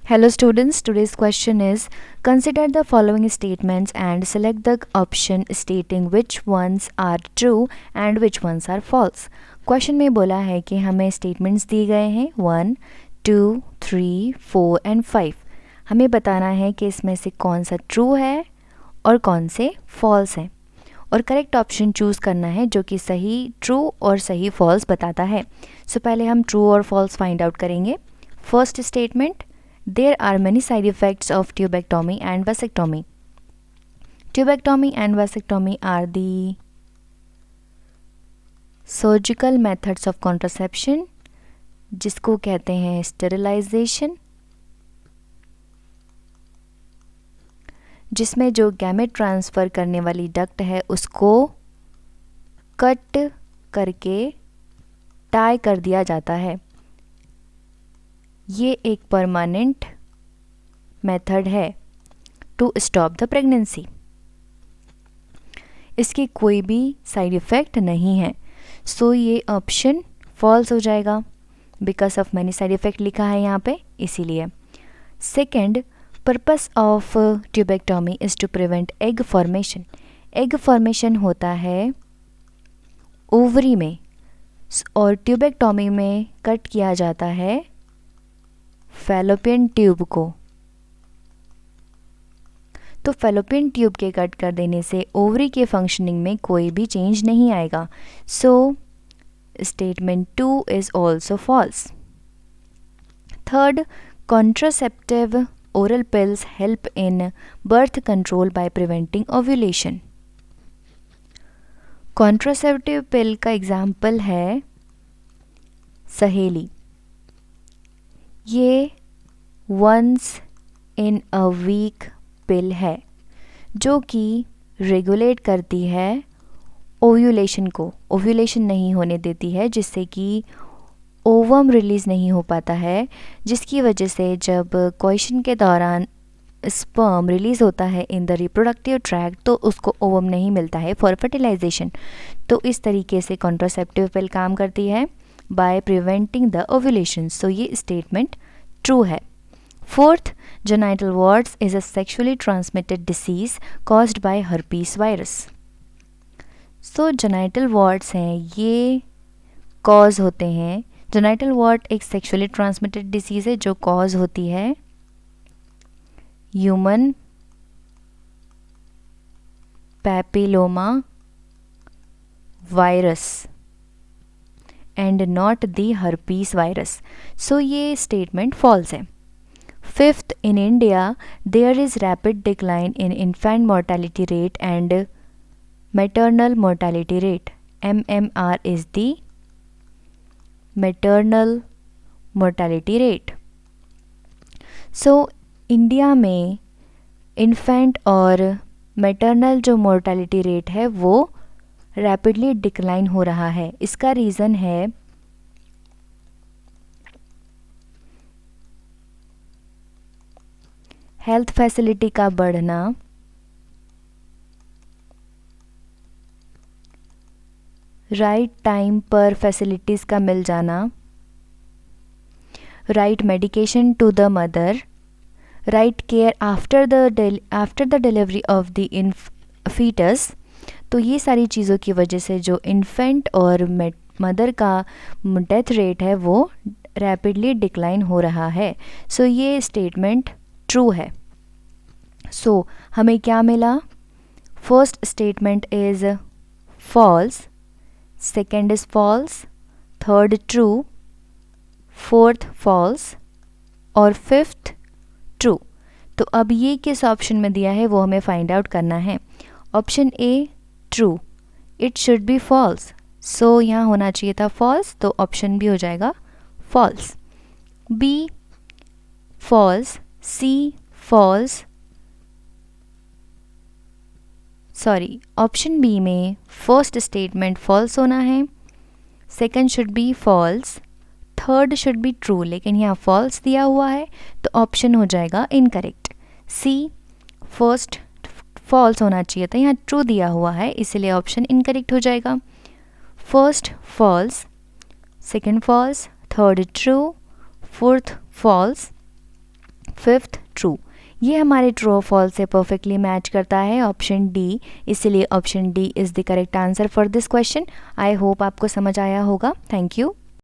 Hello students, today's question is consider the following statements and select the option stating which ones are true and which ones are false. Question में बोला है कि हमें statements दिए गए हैं 1, 2, 3, 4 and 5. हमें बताना है कि इसमें से कौन सा ट्रू है और कौन से फॉल्स है और करेक्ट ऑप्शन चूज़ करना है जो कि सही ट्रू और सही फॉल्स बताता है. सो पहले हम ट्रू और फॉल्स फाइंड आउट करेंगे. First statement, there are many side effects of tubectomy and vasectomy. Tubectomy and vasectomy are the surgical methods of contraception जिसको कहते हैं स्टेरिलाइजेशन, जिसमें जो गैमेट ट्रांसफ़र करने वाली डक्ट है उसको कट करके टाई कर दिया जाता है. ये एक परमानेंट मेथड है टू स्टॉप द प्रेगनेंसी. इसके कोई भी साइड इफ़ेक्ट नहीं है. सो ये ऑप्शन फॉल्स हो जाएगा because of many side effect लिखा है यहाँ पे, इसीलिए. Second, purpose of tubectomy is to prevent egg formation. Egg formation होता है ओवरी में और ट्यूबेक्टोमी में कट किया जाता है फैलोपियन ट्यूब को. तो फैलोपियन ट्यूब के कट कर देने से ओवरी के फंक्शनिंग में कोई भी चेंज नहीं आएगा. So statement 2 is also false. Third, contraceptive oral pills help in birth control by preventing ovulation. Contraceptive pill का एग्जाम्पल है सहेली. ये वंस इन अ वीक पिल है जो कि रेगुलेट करती है ओव्यूलेशन को. ओव्यूलेशन नहीं होने देती है जिससे कि ओवम रिलीज़ नहीं हो पाता है, जिसकी वजह से जब क्वेश्चन के दौरान स्पर्म रिलीज़ होता है इन द रिप्रोडक्टिव ट्रैक्ट तो उसको ओवम नहीं मिलता है फॉर फर्टिलाइजेशन. तो इस तरीके से कॉन्ट्रासेप्टिव पिल काम करती है by preventing the ovulation. So ये स्टेटमेंट ट्रू है. Fourth, genital warts is a sexually transmitted disease caused by herpes virus. So genital warts हैं, ये कॉज होते हैं. जेनाइटल वार्ट एक सेक्सुअली ट्रांसमिटेड डिसीज़ है जो कॉज होती है human papilloma virus and not the herpes virus. So ये स्टेटमेंट फॉल्स है. Fifth, in India there is rapid decline in infant mortality rate and maternal mortality rate. MMR is the maternal mortality rate. So India में infant और maternal जो mortality rate है वो rapidly decline हो रहा है. इसका रीज़न है हेल्थ फैसिलिटी का बढ़ना, राइट टाइम पर फैसिलिटीज़ का मिल जाना, right medication to the mother, right care after the delivery of the foetus. तो ये सारी चीज़ों की वजह से जो इन्फेंट और मदर का डेथ रेट है वो रैपिडली डिक्लाइन हो रहा है. सो ये स्टेटमेंट ट्रू है. सो हमें क्या मिला? First statement is false, second is false, third true, fourth false और फिफ्थ ट्रू. तो अब ये किस ऑप्शन में दिया है वो हमें फाइंड आउट करना है. Option A true, it should be false. So यहाँ होना चाहिए था फॉल्स, तो ऑप्शन बी हो जाएगा false. B false, C false, sorry option B में फर्स्ट स्टेटमेंट फॉल्स होना है, second should be false, third should be true, लेकिन यहाँ फॉल्स दिया हुआ है तो ऑप्शन हो जाएगा इनकरेक्ट. सी फर्स्ट फॉल्स होना चाहिए था, यहाँ ट्रू दिया हुआ है इसलिए ऑप्शन इनकरेक्ट हो जाएगा. First false, second false, third true, fourth false, fifth true. ये हमारे ट्रू और फॉल्स से परफेक्टली मैच करता है ऑप्शन डी, इसीलिए option D is the correct answer for this question. I hope आपको समझ आया होगा। Thank you.